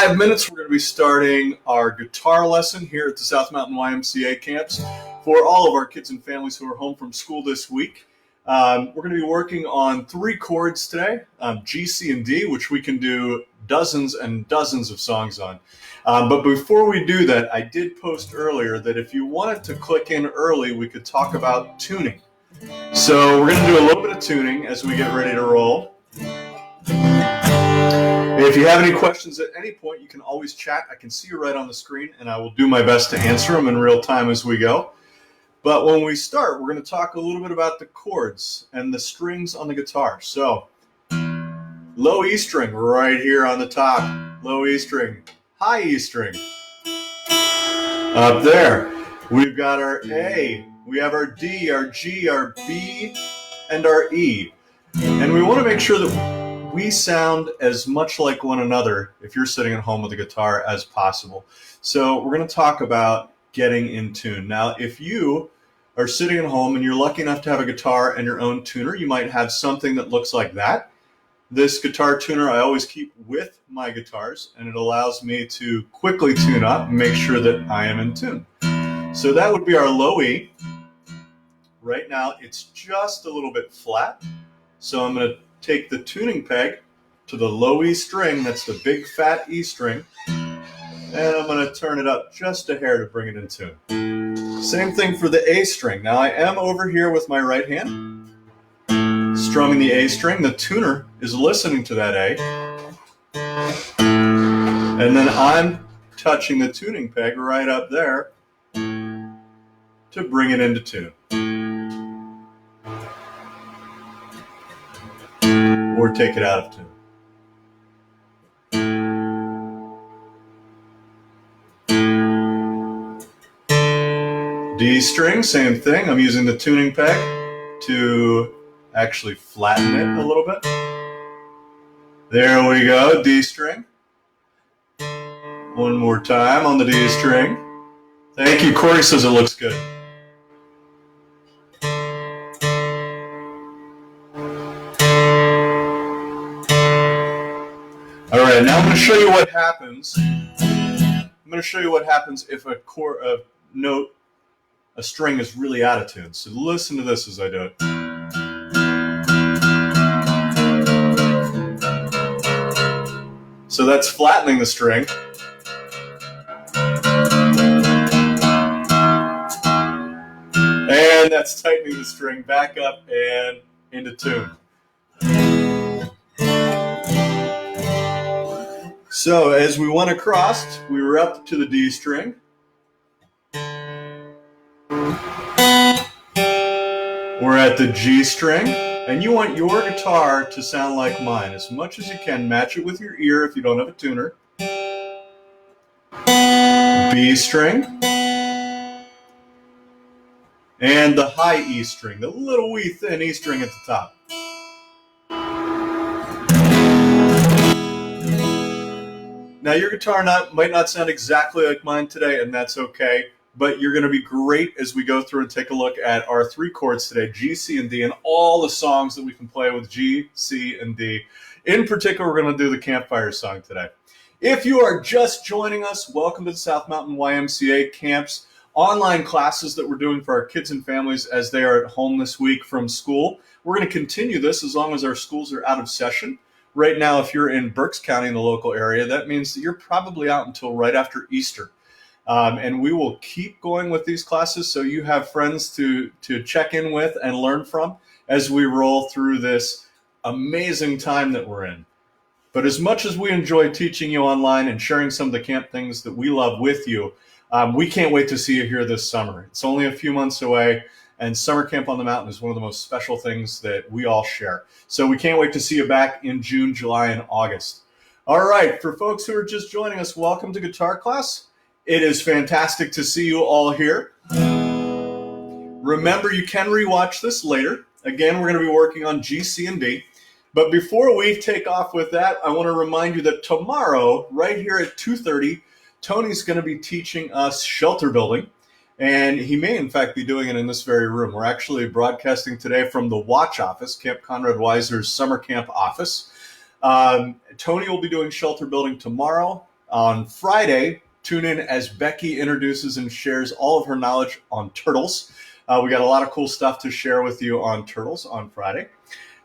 5 minutes, we're going to be starting our guitar lesson here at the South Mountain YMCA camps for all of our kids and families who are home from school this week. We're going to be working on 3 chords today, G, C, and D, which we can do dozens and dozens of songs on. But before we do that, I did post earlier that if you wanted to click in early, we could talk about tuning. So we're going to do a little bit of tuning as we get ready to roll. If you have any questions at any point, you can always chat. I can see you right on the screen, and I will do my best to answer them in real time as we go. But when we start, we're going to talk a little bit about the chords and the strings on the guitar. So, low E string right here on the top. Low E string, high E string. Up there, we've got our A, we have our D, our G, our B, and our E. And we want to make sure that we sound as much like one another if you're sitting at home with a guitar as possible. So we're going to talk about getting in tune. Now, if you are sitting at home and you're lucky enough to have a guitar and your own tuner, you might have something that looks like that. This guitar tuner I always keep with my guitars, and it allows me to quickly tune up and make sure that I am in tune. So that would be our low E. Right now it's just a little bit flat. So I'm going to take the tuning peg to the low E string, that's the big fat E string, and I'm going to turn it up just a hair to bring it in tune. Same thing for the A string. Now I am over here with my right hand, strumming the A string. The tuner is listening to that A, and then I'm touching the tuning peg right up there to bring it into tune. Or take it out of tune. D string, same thing. I'm using the tuning peg to actually flatten it a little bit. There we go, D string. One more time on the D string. Thank you. Corey says it looks good. All right, now I'm going to show you what happens. If a chord, a note, a string is really out of tune. So listen to this as I do it. So that's flattening the string. And that's tightening the string back up and into tune. So as we went across, we were up to the D string. We're at the G string, and you want your guitar to sound like mine as much as you can. Match it with your ear if you don't have a tuner. B string. And the high E string, the little wee thin E string at the top. Now your guitar might not sound exactly like mine today, and that's okay, but you're going to be great as we go through and take a look at our 3 chords today, G, C, and D, and all the songs that we can play with G, C, and D. In particular, we're going to do the campfire song today. If you are just joining us, welcome to the South Mountain YMCA camps, online classes that we're doing for our kids and families as they are at home this week from school. We're going to continue this as long as our schools are out of session. Right now, if you're in Berks County in the local area, that means that you're probably out until right after Easter. And we will keep going with these classes so you have friends to check in with and learn from as we roll through this amazing time that we're in. But as much as we enjoy teaching you online and sharing some of the camp things that we love with you, we can't wait to see you here this summer. It's only a few months away. And Summer Camp on the Mountain is one of the most special things that we all share. So we can't wait to see you back in June, July, and August. All right, for folks who are just joining us, welcome to Guitar Class. It is fantastic to see you all here. Remember, you can rewatch this later. Again, we're going to be working on G, C, and D. But before we take off with that, I want to remind you that tomorrow, right here at 2:30, Tony's going to be teaching us shelter building. And he may, in fact, be doing it in this very room. We're actually broadcasting today from the Watch office, Camp Conrad Weiser's summer camp office. Tony will be doing shelter building tomorrow. On Friday, tune in as Becky introduces and shares all of her knowledge on turtles. We got a lot of cool stuff to share with you on turtles on Friday.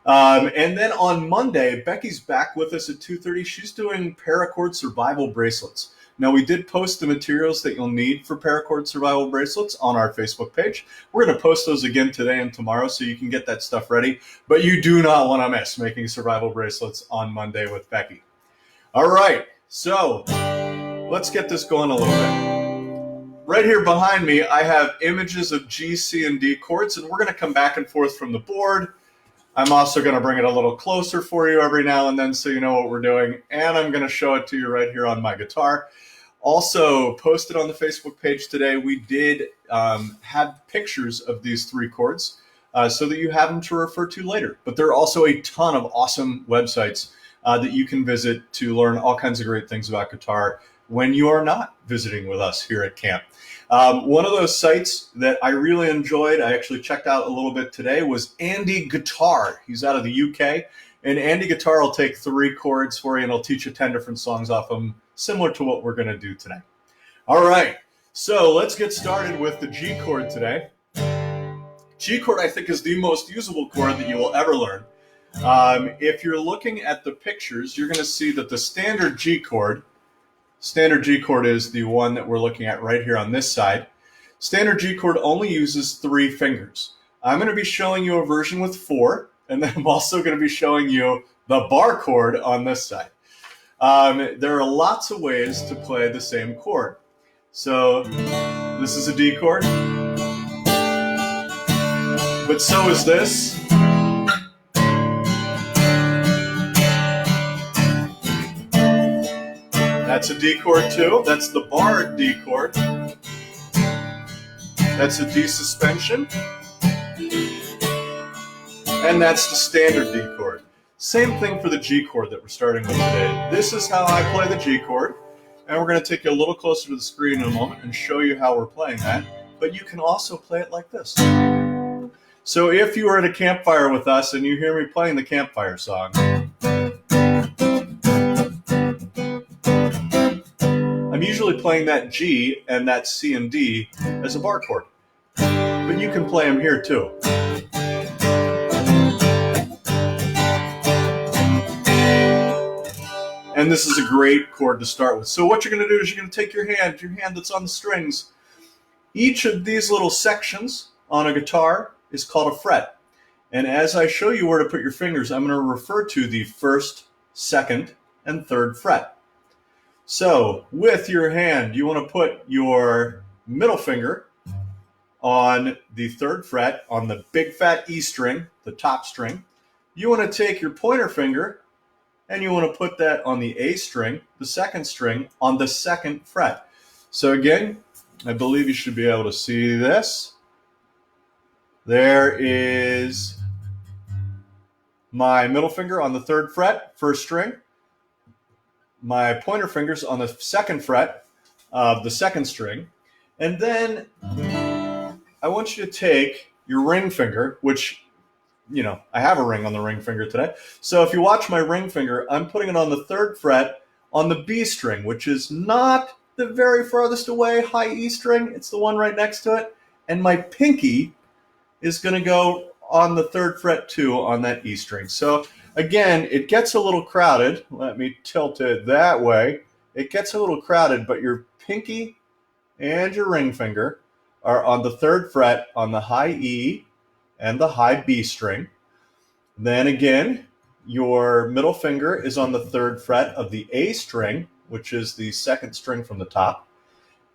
And then on Monday, Becky's back with us at 2:30. She's doing paracord survival bracelets. Now, we did post the materials that you'll need for paracord survival bracelets on our Facebook page. We're going to post those again today and tomorrow so you can get that stuff ready. But you do not want to miss making survival bracelets on Monday with Becky. All right, so let's get this going a little bit. Right here behind me, I have images of G, C, and D chords, and we're going to come back and forth from the board. I'm also going to bring it a little closer for you every now and then so you know what we're doing, and I'm going to show it to you right here on my guitar. Also posted on the Facebook page today, we did have pictures of these three chords so that you have them to refer to later. But there are also a ton of awesome websites that you can visit to learn all kinds of great things about guitar when you are not visiting with us here at camp. One of those sites that I really enjoyed, I actually checked out a little bit today, was Andy Guitar. He's out of the UK, and Andy Guitar will take three chords for you, and he'll teach you 10 different songs off them, similar to what we're going to do today. All right, so let's get started with the G chord today. G chord, I think, is the most usable chord that you will ever learn. If you're looking at the pictures, you're going to see that the standard G chord is the one that we're looking at right here on this side. Standard G chord only uses 3 fingers. I'm going to be showing you a version with 4, and then I'm also going to be showing you the bar chord on this side. There are lots of ways to play the same chord. So this is a D chord, but so is this. That's a D chord too. That's the barred D chord. That's a D suspension. And that's the standard D chord. Same thing for the G chord that we're starting with today. This is how I play the G chord. And we're going to take you a little closer to the screen in a moment and show you how we're playing that. But you can also play it like this. So if you are at a campfire with us and you hear me playing the campfire song, I'm usually playing that G and that C and D as a bar chord. But you can play them here too. And this is a great chord to start with. So what you're going to do is you're going to take your hand that's on the strings. Each of these little sections on a guitar is called a fret. And as I show you where to put your fingers, I'm going to refer to the 1st, 2nd, and 3rd fret. So with your hand, you want to put your middle finger on the 3rd fret on the big fat E string, the top string. You want to take your pointer finger and you want to put that on the A string, the 2nd string, on the 2nd fret. So again, I believe you should be able to see this. There is my middle finger on the 3rd fret, 1st string. My pointer finger's on the 2nd fret of the 2nd string. And then I want you to take your ring finger, which, I have a ring on the ring finger today. So if you watch my ring finger, I'm putting it on the 3rd fret on the B string, which is not the very farthest away high E string. It's the one right next to it. And my pinky is going to go on the 3rd fret too on that E string. So again, it gets a little crowded. Let me tilt it that way. It gets a little crowded, but your pinky and your ring finger are on the 3rd fret on the high E and the high B string. Then again, your middle finger is on the 3rd fret of the A string, which is the 2nd string from the top.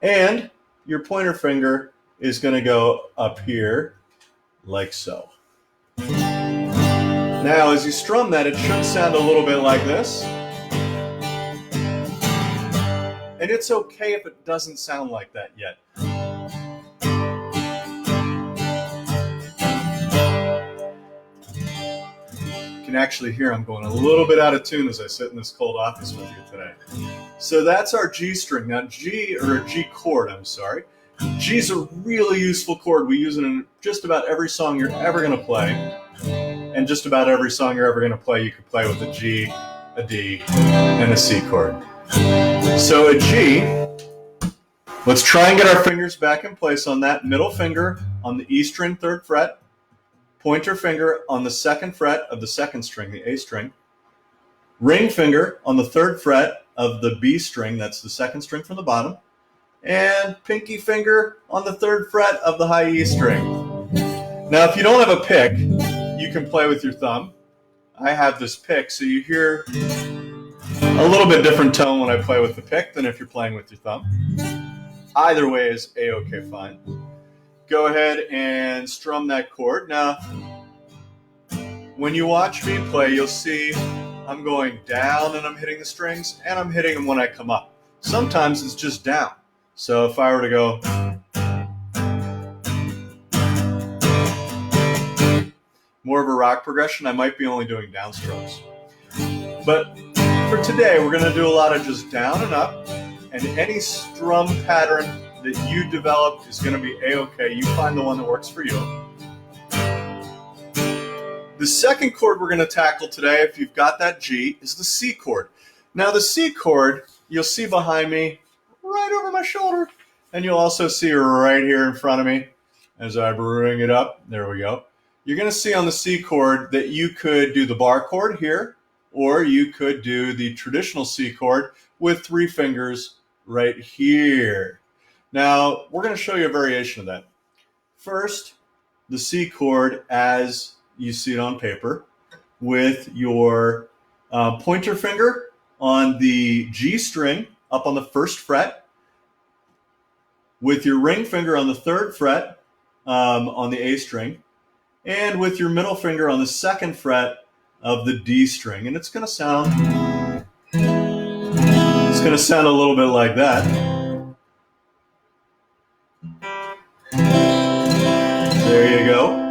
And your pointer finger is going to go up here like so. Now, as you strum that, it should sound a little bit like this. And it's okay if it doesn't sound like that yet. You can actually hear I'm going a little bit out of tune as I sit in this cold office with you today. So that's our G string. Now G chord, I'm sorry. G's a really useful chord. We use it in just about every song you're ever going to play. And just about every song you're ever going to play, you can play with a G, a D, and a C chord. So a G, let's try and get our fingers back in place on that. Middle finger on the E string, 3rd fret. Pointer finger on the 2nd fret of the 2nd string, the A string. Ring finger on the 3rd fret of the B string, that's the 2nd string from the bottom. And pinky finger on the 3rd fret of the high E string. Now, if you don't have a pick, you can play with your thumb. I have this pick, so you hear a little bit different tone when I play with the pick than if you're playing with your thumb. Either way is a-okay fine. Go ahead and strum that chord. Now, when you watch me play, you'll see I'm going down and I'm hitting the strings, and I'm hitting them when I come up. Sometimes it's just down. So if I were to go, more of a rock progression, I might be only doing down strokes. But for today, we're going to do a lot of just down and up, and any strum pattern that you develop is going to be a-okay. You find the one that works for you. The second chord we're going to tackle today, if you've got that G, is the C chord. Now the C chord, you'll see behind me, right over my shoulder, and you'll also see right here in front of me as I bring it up. There we go. You're going to see on the C chord that you could do the bar chord here, or you could do the traditional C chord with 3 fingers right here. Now, we're going to show you a variation of that. First, the C chord as you see it on paper, with your pointer finger on the G string up on the 1st fret, with your ring finger on the 3rd fret on the A string, and with your middle finger on the 2nd fret of the D string. And it's going to sound a little bit like that. There you go.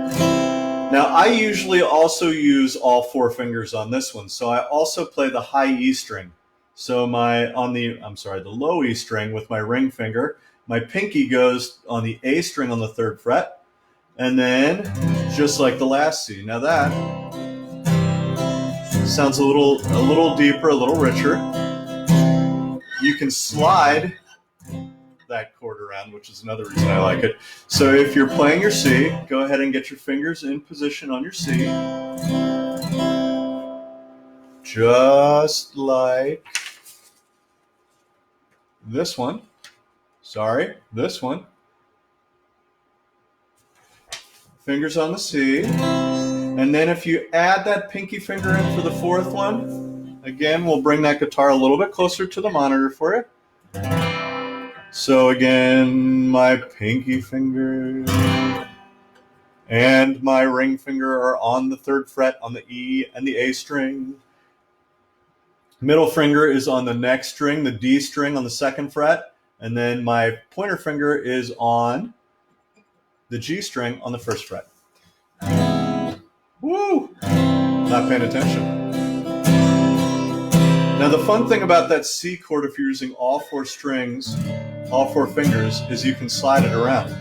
Now, I usually also use all 4 fingers on this one, so I also play the high E string. So the low E string with my ring finger, my pinky goes on the A string on the 3rd fret, and then just like the last C. Now that sounds a little deeper, a little richer. You can slide that chord around, which is another reason I like it. So if you're playing your C, go ahead and get your fingers in position on your C, just like this one. This one. Fingers on the C. And then if you add that pinky finger in for the 4th one, again, we'll bring that guitar a little bit closer to the monitor for you. So again, my pinky finger and my ring finger are on the 3rd fret on the E and the A string. Middle finger is on the next string, the D string on the 2nd fret, and then my pointer finger is on the G string on the 1st fret. Woo! Not paying attention. Now the fun thing about that C chord, if you're using all 4 strings, all 4 fingers, is you can slide it around.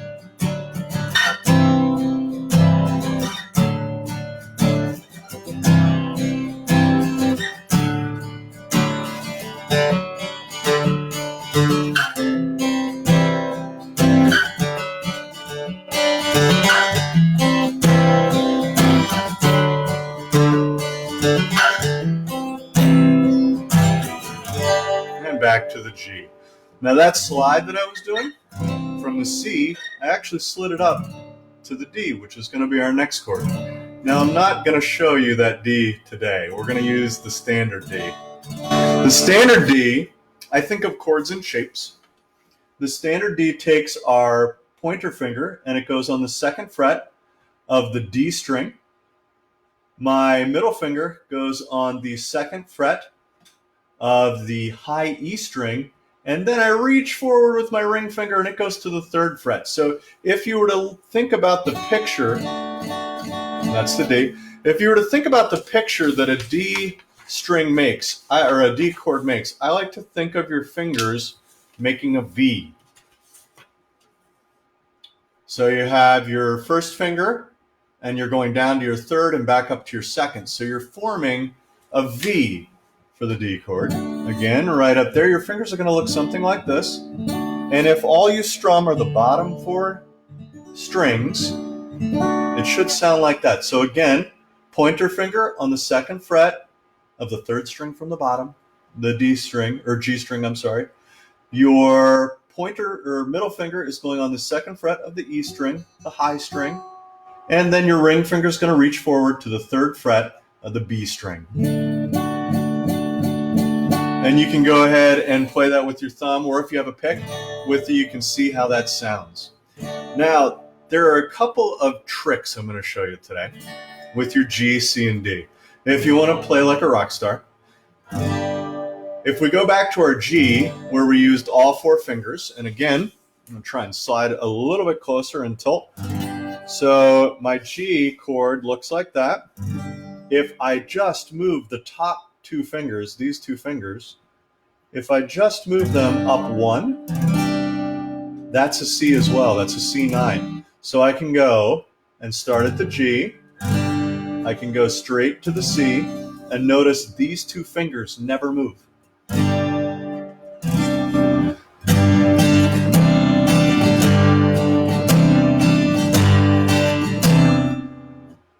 And back to the G. Now that slide that I was doing from the C, I actually slid it up to the D, which is going to be our next chord. Now I'm not going to show you that D today. We're going to use the standard D. The standard D, I think of chords in shapes. The standard D takes our pointer finger and it goes on the 2nd fret of the D string. My middle finger goes on the 2nd fret of the high E string, and then I reach forward with my ring finger and it goes to the 3rd fret. So if you were to think about the picture, that's the D. If you were to think about the picture that a D string makes, or a D chord makes, I like to think of your fingers making a V. So you have your 1st finger and you're going down to your 3rd and back up to your 2nd. So you're forming a V for the D chord. Again, right up there, your fingers are going to look something like this. And if all you strum are the bottom 4 strings, it should sound like that. So again, pointer finger on the 2nd fret of the 3rd string from the bottom, the D string, or G string, I'm sorry. Your pointer or middle finger is going on the 2nd fret of the E string, the high string. And then your ring finger is going to reach forward to the 3rd fret of the B string. And you can go ahead and play that with your thumb, or if you have a pick with you, you can see how that sounds. Now, there are a couple of tricks I'm going to show you today with your G, C, and D. If you want to play like a rock star, if we go back to our G, where we used all 4 fingers, and again, I'm going to try and slide a little bit closer and tilt. So my G chord looks like that. If I just move the top 2 fingers, these 2 fingers, if I just move them up 1, that's a C as well. That's a C9. So I can go and start at the G. I can go straight to the C, and notice these 2 fingers never move.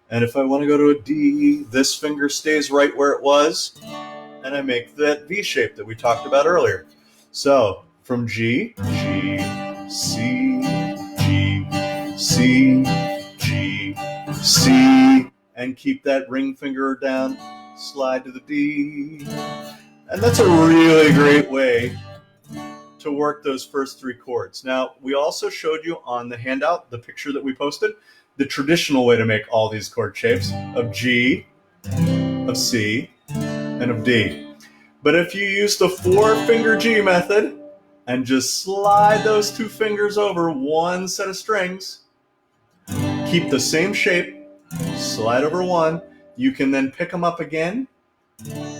And if I want to go to a D, this finger stays right where it was, and I make that V shape that we talked about earlier. So from G, G, C, G, C, G, C, and keep that ring finger down, slide to the D. And that's a really great way to work those first 3 chords. Now, we also showed you on the handout, the picture that we posted, the traditional way to make all these chord shapes of G, of C, and of D. But if you use the 4-finger G method and just slide those 2 fingers over 1 set of strings, keep the same shape, slide over 1, you can then pick them up again,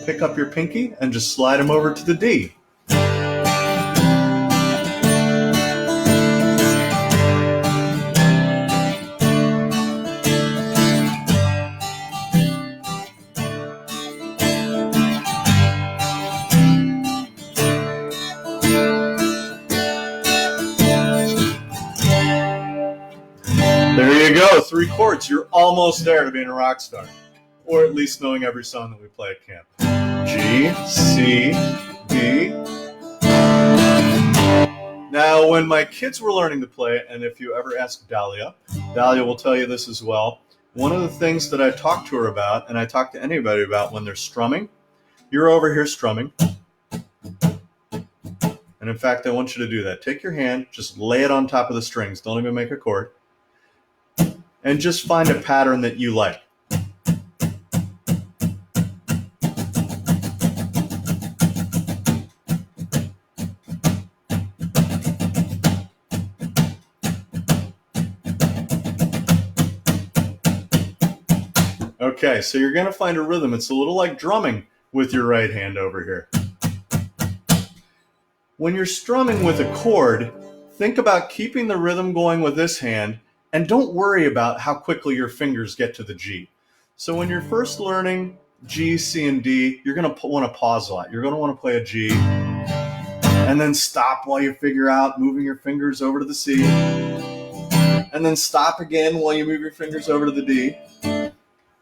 pick up your pinky, and just slide them over to the D. There you go, 3 chords. You're almost there to being a rock star, or at least knowing every song that we play at camp. G, C, D. Now, when my kids were learning to play, and if you ever ask Dahlia will tell you this as well, one of the things that I talk to her about, and I talk to anybody about when they're strumming, you're over here strumming. And in fact, I want you to do that. Take your hand, just lay it on top of the strings. Don't even make a chord. And just find a pattern that you like. Okay, so you're going to find a rhythm. It's a little like drumming with your right hand over here. When you're strumming with a chord, think about keeping the rhythm going with this hand, and don't worry about how quickly your fingers get to the G. So when you're first learning G, C, and D, you're going to want to pause a lot. You're going to want to play a G, and then stop while you figure out moving your fingers over to the C, and then stop again while you move your fingers over to the D.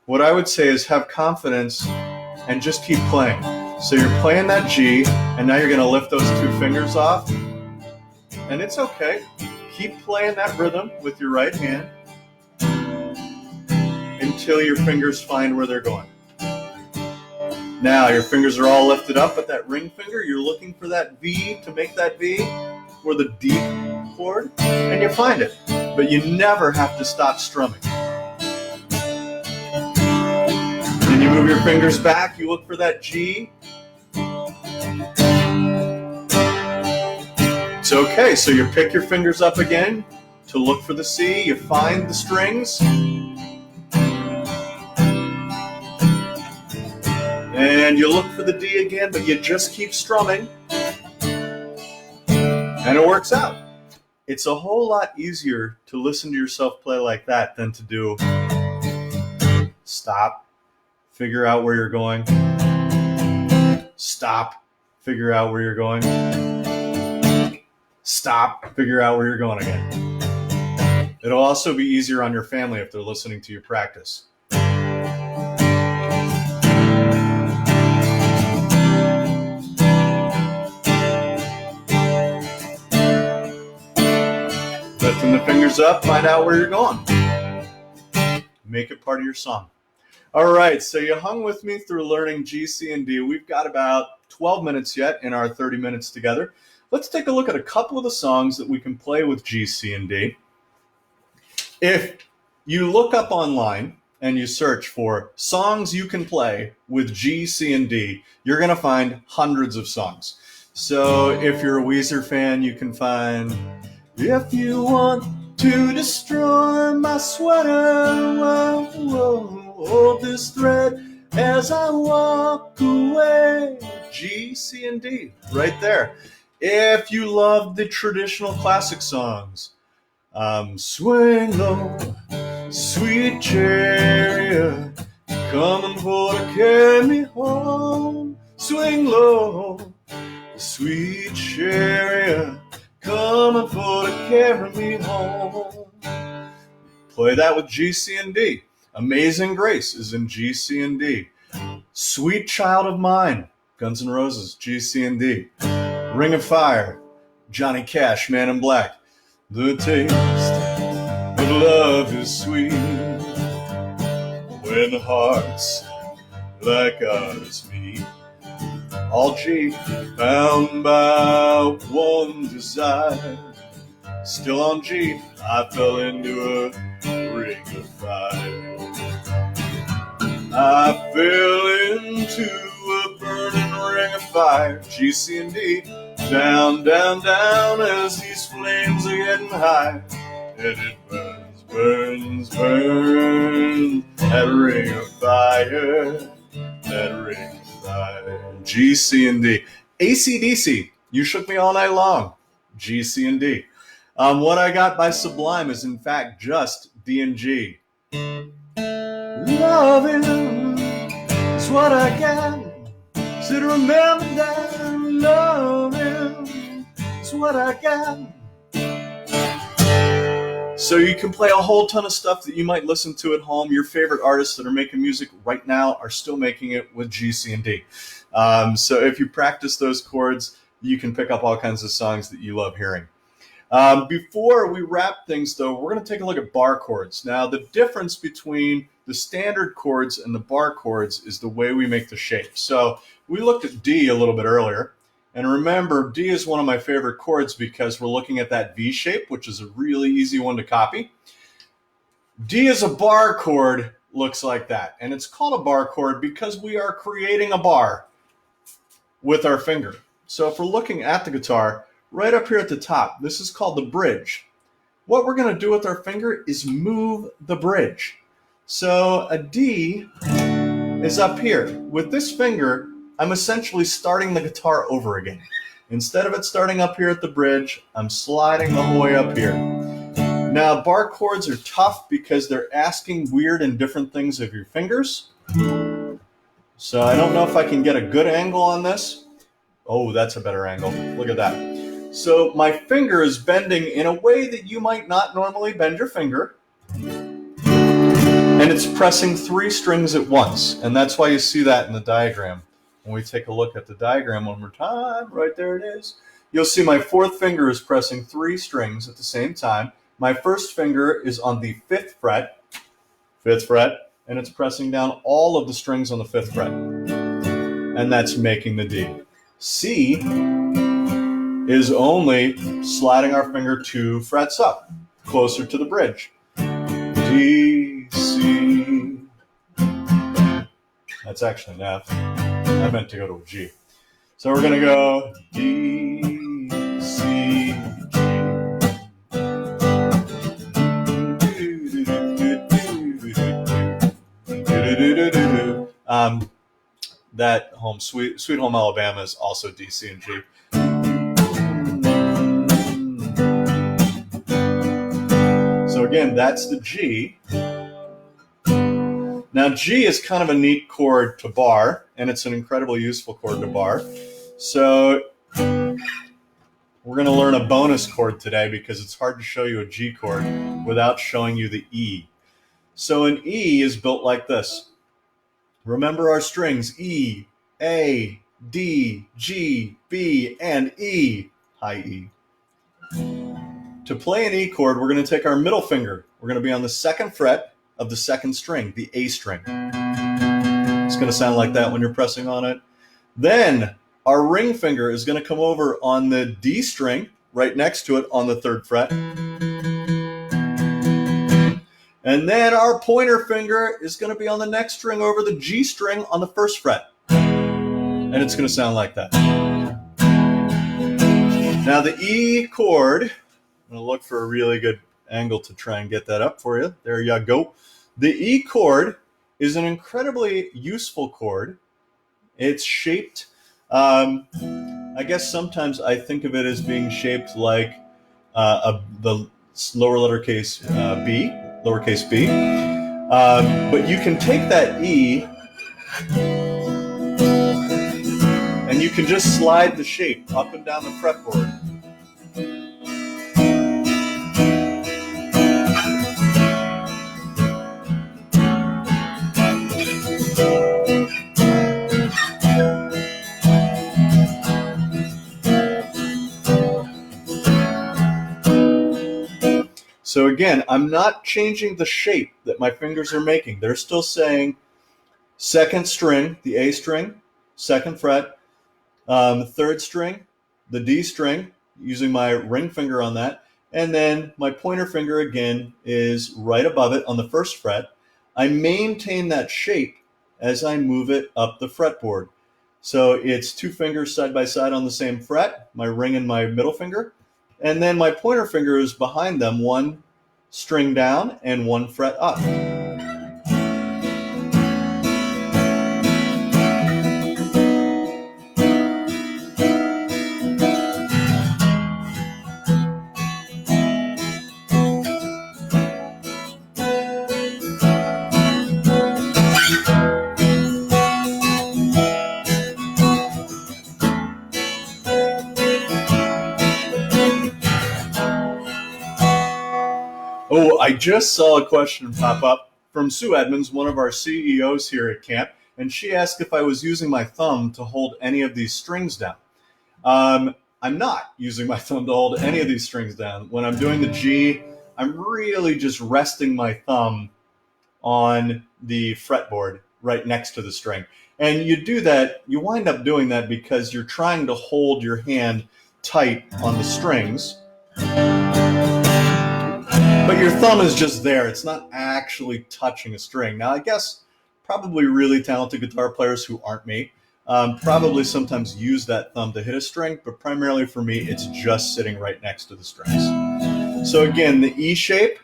What I would say is have confidence and just keep playing. So you're playing that G, and now you're going to lift those 2 fingers off, and it's okay. Keep playing that rhythm with your right hand until your fingers find where they're going. Now your fingers are all lifted up, but that ring finger, you're looking for that V to make that V, or the D chord, and you find it. But you never have to stop strumming. Then you move your fingers back, you look for that G. It's okay, so you pick your fingers up again to look for the C, you find the strings, and you look for the D again, but you just keep strumming, and it works out. It's a whole lot easier to listen to yourself play like that than to do stop, figure out where you're going, stop, figure out where you're going. Stop, figure out where you're going again. It'll also be easier on your family if they're listening to you practice. Lifting the fingers up, find out where you're going. Make it part of your song. All right, so you hung with me through learning G, C, and D. We've got about 12 minutes yet in our 30 minutes together. Let's take a look at a couple of the songs that we can play with G, C, and D. If you look up online and you search for songs you can play with G, C, and D, you're going to find hundreds of songs. So if you're a Weezer fan, you can find If You Want to Destroy My Sweater, whoa, whoa, hold this thread as I walk away. G, C, and D, right there. If you love the traditional classic songs, swing low, sweet chariot, coming for to carry me home. Swing low, sweet chariot, coming for to carry me home. Play that with G, C, and D. Amazing Grace is in G, C, and D. Sweet Child of Mine, Guns N' Roses, G, C, and D. Ring of Fire, Johnny Cash, Man in Black. The taste of love is sweet when hearts like ours meet. All G, bound by one desire. Still on G, I fell into a ring of fire. I fell into a burning ring of fire. G, C, and D. Down, down, down as these flames are getting high. And it burns, burns, burns. That ring of fire. That ring of fire. G, C, and D. AC/DC, You Shook Me All Night Long. G, C, and D. What I Got by Sublime is in fact just D and G. Loving is what I got. So to remember that loving is what I got. So you can play a whole ton of stuff that you might listen to at home. Your favorite artists that are making music right now are still making it with G, C, and D. So if you practice those chords, you can pick up all kinds of songs that you love hearing. Before we wrap things, though, we're going to take a look at bar chords. Now, the difference between the standard chords and the bar chords is the way we make the shape. So we looked at D a little bit earlier. And remember, D is one of my favorite chords because we're looking at that V shape, which is a really easy one to copy. D as a bar chord looks like that. And it's called a bar chord because we are creating a bar with our finger. So if we're looking at the guitar, right up here at the top, this is called the bridge. What we're going to do with our finger is move the bridge. So a D is up here. With this finger, I'm essentially starting the guitar over again. Instead of it starting up here at the bridge, I'm sliding the whole way up here. Now, bar chords are tough because they're asking weird and different things of your fingers. So I don't know if I can get a good angle on this. Oh, that's a better angle. Look at that. So my finger is bending in a way that you might not normally bend your finger. And it's pressing 3 strings at once. And that's why you see that in the diagram. When we take a look at the diagram one more time, right there it is. You'll see my 4th finger is pressing 3 strings at the same time. My 1st finger is on the 5th fret, and it's pressing down all of the strings on the 5th fret. And that's making the D. C is only sliding our finger 2 frets up, closer to the bridge. D, C. That's actually an F. I meant to go to a G. So we're going to go D, C, G. That Sweet Home Alabama is also D, C, and G. So again, that's the G. Now, G is kind of a neat chord to bar, and it's an incredibly useful chord to bar. So we're going to learn a bonus chord today because it's hard to show you a G chord without showing you the E. So an E is built like this. Remember our strings: E, A, D, G, B, and E. High E. To play an E chord, we're going to take our middle finger. We're going to be on the second fret of the second string, the A string. It's going to sound like that when you're pressing on it. Then our ring finger is going to come over on the D string, right next to it on the third fret. And then our pointer finger is going to be on the next string over the G string on the first fret. And it's going to sound like that. Now the E chord, I'm going to look for a really good angle to try and get that up for you. There you go. The E chord is an incredibly useful chord. It's shaped, I guess sometimes I think of it as being shaped like the lower lowercase b, lowercase b. But you can take that E and you can just slide the shape up and down the fretboard. So again, I'm not changing the shape that my fingers are making. They're still saying second string, the A string, second fret, third string, the D string, using my ring finger on that, and then my pointer finger again is right above it on the first fret. I maintain that shape as I move it up the fretboard. So it's two fingers side by side on the same fret, my ring and my middle finger, and then my pointer finger is behind them, one string down and one fret up. Oh, I just saw a question pop up from Sue Edmonds, one of our CEOs here at camp, and she asked if I was using my thumb to hold any of these strings down. I'm not using my thumb to hold any of these strings down. When I'm doing the G, I'm really just resting my thumb on the fretboard right next to the string. And you do that, you wind up doing that because you're trying to hold your hand tight on the strings. But your thumb is just there. It's not actually touching a string. Now, I guess probably really talented guitar players who aren't me probably sometimes use that thumb to hit a string, but primarily for me, it's just sitting right next to the strings. So again, the E shape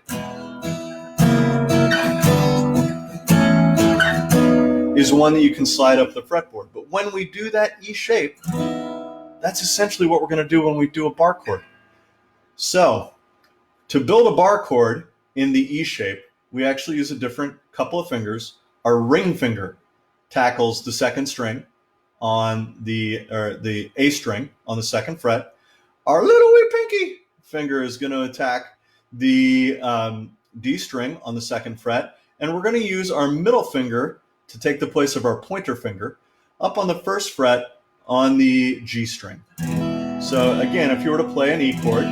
is one that you can slide up the fretboard. But when we do that E shape, that's essentially what we're going to do when we do a bar chord. So to build a bar chord in the E shape, we actually use a different couple of fingers. Our ring finger tackles the second string on the A string on the second fret. Our little wee pinky finger is going to attack the D string on the second fret, and we're going to use our middle finger to take the place of our pointer finger up on the first fret on the G string. So again, if you were to play an E chord,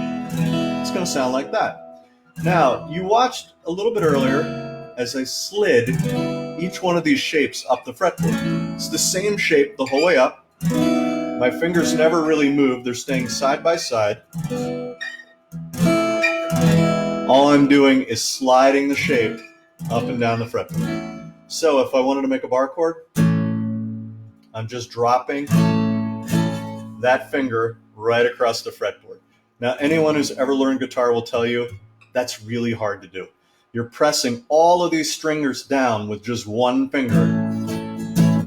it's going to sound like that. Now, you watched a little bit earlier as I slid each one of these shapes up the fretboard. It's the same shape the whole way up. My fingers never really move. They're staying side by side. All I'm doing is sliding the shape up and down the fretboard. So if I wanted to make a bar chord, I'm just dropping that finger right across the fretboard. Now, anyone who's ever learned guitar will tell you that's really hard to do. You're pressing all of these stringers down with just one finger.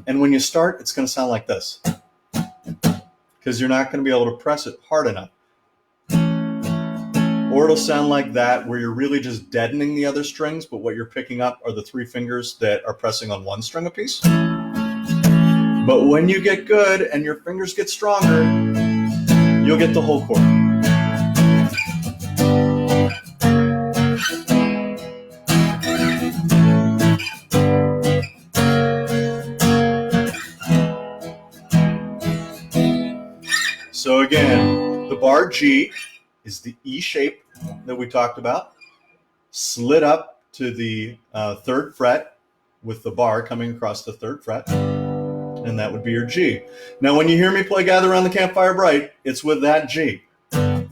And when you start, it's going to sound like this, because you're not going to be able to press it hard enough. Or it'll sound like that, where you're really just deadening the other strings, but what you're picking up are the 3 fingers that are pressing on one string apiece. But when you get good and your fingers get stronger, you'll get the whole chord. So again, the bar G is the E shape that we talked about, slid up to the 3rd fret with the bar coming across the 3rd fret, and that would be your G. Now when you hear me play Gather Around the Campfire Bright, it's with that G. And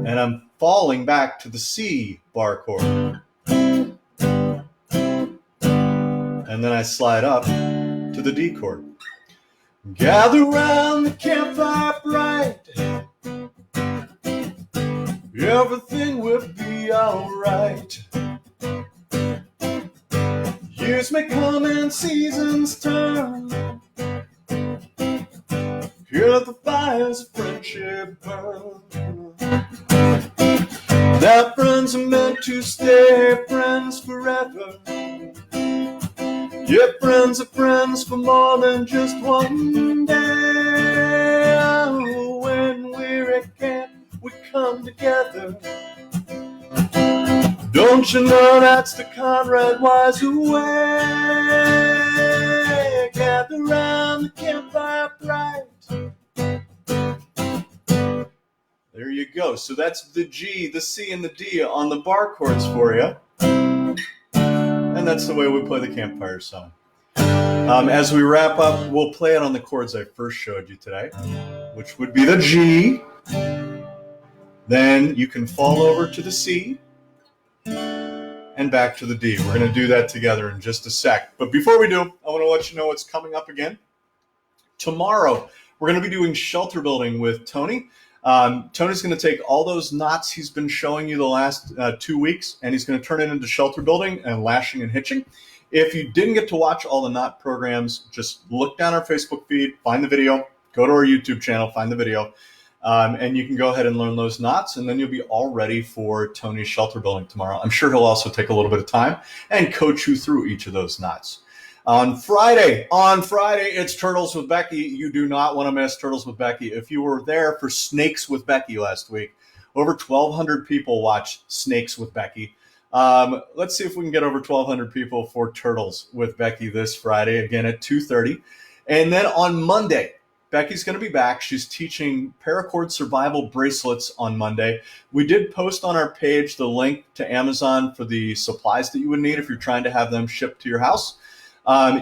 I'm falling back to the C bar chord. And then I slide up to the D chord. Gather round the campfire bright, everything will be alright. Years may come and seasons turn, here the fires of friendship burn. That friends are meant to stay friends forever. Yeah, friends are friends for more than just one day. Oh, when we're at camp, we come together. Don't you know that's the Conrad Wise way? Gather round the campfire bright. There you go. So that's the G, the C, and the D on the bar chords for you. And that's the way we play the campfire song. As we wrap up, we'll play it on the chords I first showed you today, which would be the G. Then you can fall over to the C and back to the D. We're going to do that together in just a sec. But before we do, I want to let you know what's coming up again. Tomorrow, we're going to be doing shelter building with Tony. Tony's going to take all those knots he's been showing you the last 2 weeks, and he's going to turn it into shelter building and lashing and hitching. If you didn't get to watch all the knot programs, just look down our Facebook feed, find the video, go to our YouTube channel, find the video, and you can go ahead and learn those knots, and then you'll be all ready for Tony's shelter building tomorrow. I'm sure he'll also take a little bit of time and coach you through each of those knots. On Friday, it's Turtles with Becky. You do not want to miss Turtles with Becky. If you were there for Snakes with Becky last week, over 1,200 people watched Snakes with Becky. Let's see if we can get over 1,200 people for Turtles with Becky this Friday, again at 2:30. And then on Monday, Becky's going to be back. She's teaching paracord survival bracelets on Monday. We did post on our page the link to Amazon for the supplies that you would need if you're trying to have them shipped to your house.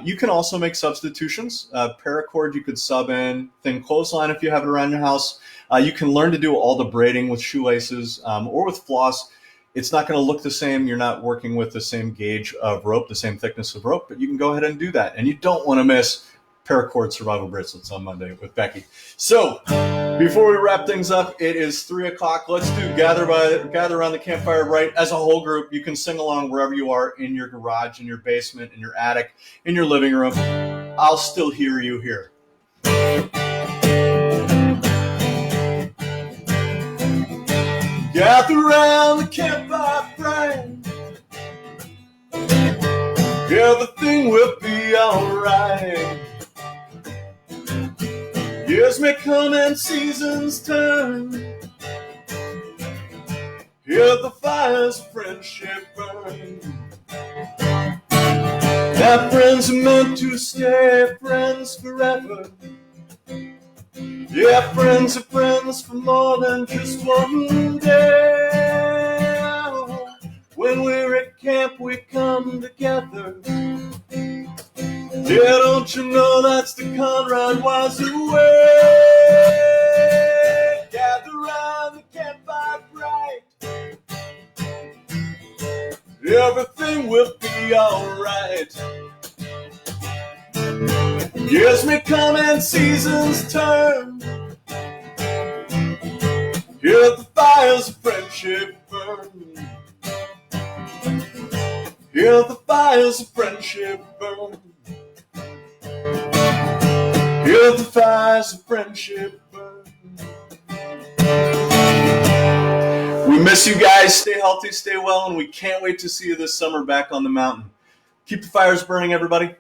You can also make substitutions. Paracord, you could sub in thin clothesline if you have it around your house. You can learn to do all the braiding with shoelaces or with floss. It's not going to look the same. You're not working with the same gauge of rope, the same thickness of rope, but you can go ahead and do that. And you don't want to miss paracord survival bracelets on Monday with Becky. So before we wrap things up, it is 3 o'clock. Let's do Gather Around the Campfire Right as a whole group. You can sing along wherever you are, in your garage, in your basement, in your attic, in your living room. I'll still hear you here. Gather around the campfire bright, everything will be alright. Years may come and seasons turn, here the fires of friendship burn. That friends are meant to stay friends forever. Yeah, friends are friends for more than just one day. When we're at camp, we come together. Yeah, don't you know that's the Conrad Wise way? Gather round the campfire bright, everything will be alright. Years may come and seasons turn, here the fires of friendship burn. Here the fires of friendship burn. Here the fires of friendship burn. We miss you guys. Stay healthy, stay well, and we can't wait to see you this summer back on the mountain. Keep the fires burning, everybody.